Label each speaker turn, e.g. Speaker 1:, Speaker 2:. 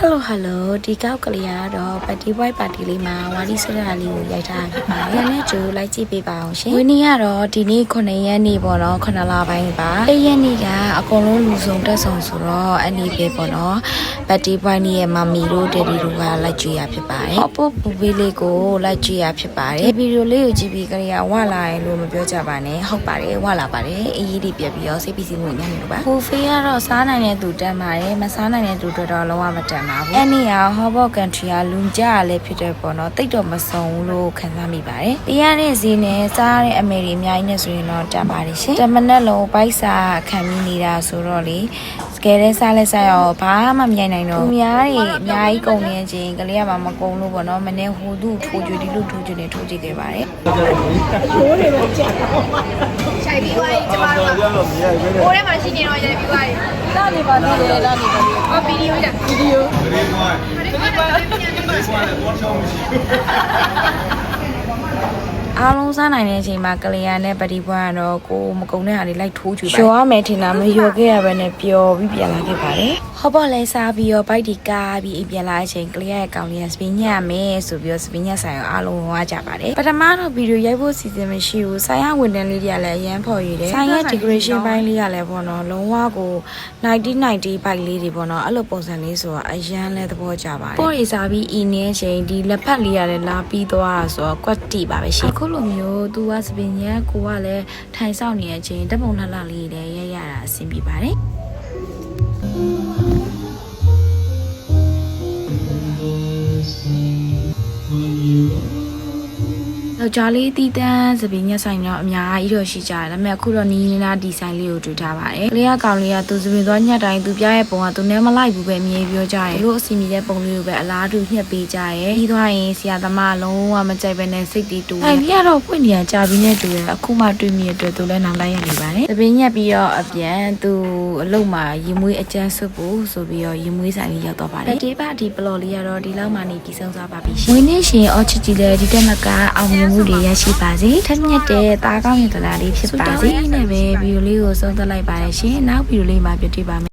Speaker 1: Hello ဒီကောက်ကလေးကတော့ပတီဘွိုက်ပါတီလေးမှာဝါဒီဆွဲတာလေးကိုရိုက်ထားဖြစ်ပါတယ်။လည်းကျိုးလိုက်ကြည့်ပေးပါအောင်ရှင်။ဝင်းနေ့ကတော့ဒီနေ့9ရက်နေ့ပေါ့နော်9လပိုင်းပါ။1ရက်နေ့ကအကုန်လုံးလူစုံတက်ဆောင်ဆိုတော့အနေပဲပေါ့နော်။ပတီဘွိုက်နေ့ရဲ့မမီတို့ဒေဒီတို့ကလိုက်ကြည့်ရဖြစ်ပါတယ်။အပုတ်ပူပေးလေးကိုလိုက်ကြည့်ရဖြစ်ပါတယ်။ဒီဗီဒီယိုလေးကိုကြည့်ပြီးကလေးကဝလာရင်လို့မပြောကြပါနဲ့။ဟုတ်ပါတယ်ဝလာပါတယ်။အေးအေးလေးပြက်ပြီးတော့စိတ်ပီစီမှုညံ့နေလို့ပါ။ဟိုဖေးကတော့စားနိုင်တဲ့သူတက်ပါတယ်။မစားနိုင်တဲ့သူတော့လုံးဝမတက်ပါဘူး။အဲ့နေ့ကဟောဘော့ကန်ထရီကလူကြရလဲဖြစ်တဲ့ပေါ့နော်တိတ်တော့မစုံဘူးလို့ခံစားမိပါတယ်။တရားတဲ့ဈေးနဲ့စားရတဲ့အမေတွေအများကြီးနဲ့ဆိုရင်တော့တက်ပါတယ်ရှင်။တမနက်လုံးပိုက်စာခံပြီးနေတာဆိုတော့လေစကယ်လဲစားလဲစားရောဘာမှမမြိုင်နိုင်တော့ဘူး။များတွေအများကြီးကုန်နေခြင်းကလေးကမှမကုန်လို့ပေါ့နော်မနေ့ဟိုသူ့ထိုးကြွဒီလိုထိုးကြွနေထိုးကြည့်ခဲ့ပါတယ်။ထိုးနေတော့ကြက်တော့ဆိုင်ပြီးသွားပြီကျမတို့ကဟိုထဲမှာရှိနေတော့ရိုက်ပြီးသွားပြီ။လာနေပါသေးတယ်လာနေပါသေးတယ်။ဗီဒီယိုကြဗီဒီယိုအားလုံးစားနိုင်တဲ့အချိန်မှာကလေးရနဲ့ပတိပွားကတော့ကိုမကုံတဲ့ဟာတွေလိုက်ထိုးချူပါရောရမယ်ထင်တာမရောခဲ့ရဘဲနဲ့ပျော်ပြီးပြန်လာခဲ့ပါတယ်ဟောပေါ်လဲစားပြီးရောဘိုက်ဒီကားပြီးပြန်လာတဲ့အချိန်ကလေးရရဲ့ကောင်လေးကစပင်းညက်မယ်ဆိုပြီးတော့စပင်းညက်ဆိုင်ရောအားလုံးဝါကြပါတယ်ပထမတော့ဗီဒီယိုရိုက်ဖို့စီစဉ်မရှိဘူးဆိုင်ရဝန်တန်းလေးတွေကလည်းအရန်ဖော်ရည်တယ်ဆိုင်ရ decoration ပိုင်းလေးကလည်းပေါ့နော်လုံးဝကို90ဘိုက်လေးတွေပေါ့နော်အဲ့လိုပုံစံလေးဆိုတော့အရန်လဲသဘောကျပါတယ်ပေါ်ရီစားပြီးအင်းနေချိန်ဒီလက်ဖက်လေးရတယ်လာပြီးသွားဆိုတော့ကွက်တီပါပဲရှင်အခုလိုမျိုးသူကစပင်းညက်ကိုကလည်းထိုင်ဆောင်နေတဲ့အချိန်ဓာတ်ပုံလှလှလေးတွေရိုက်ရတာအဆင်ပြေပါတယ်ယောက်ျားလေးတီးတန်းစပင်းညက်ဆိုင်တော့အများကြီးတော့ရှိကြတယ်ဒါပေမဲ့အခုတော့နီးနေတာဒီဆိုင်လေးကိုတွေ့ထားပါတယ်ကလေးကကောင်လေးကသူစပင်းသွားညက်တိုင်းသူပြရဲ့ပုံကသူနဲ့မလိုက်ဘူးပဲအမြင်ပြောကြတယ်လို့အစီအမီတဲ့ပုံလေးကိုပဲအလားတူညှက်ပေးကြတယ်ပြီးသွားရင်ဆရာသမားလုံးဝမကြိုက်ပဲနဲ့စိတ်တီးတူတယ်ပြီးတော့ဖွင့်နေရကြာပြီးနဲ့တူတယ်အခုမှတွေ့မိရတဲ့သူလည်းနောက်လိုက်ရနေပါတယ်စပင်းညက်ပြီးတော့အပြန်သူအလုပ်မှာရင်မွေးအကျန်းစွပ်ဖို့ဆိုပြီးတော့ရင်မွေးဆိုင်လေးရောက်တော့ပါတယ်ဒီပါဒီပလော်လေးကတော့ဒီလောက်မှနေပြီးဆုံးသွားပါပြီရှင်ဝင်းနေရှင်အော်ချစ်ကြီးလည်းဒီတက်မကအောင်မြင်မှုတွေရရှိပါစေထက်မြက်တဲ့သားကောင်းရင်တလားလေးဖြစ်ပါစေနဲ့ပဲဗီဒီယိုလေးကိုဆုံးသက်လိုက်ပါရရှင်နောက်ဗီဒီယိုလေးမှာပြည့်တွေ့ပါမယ်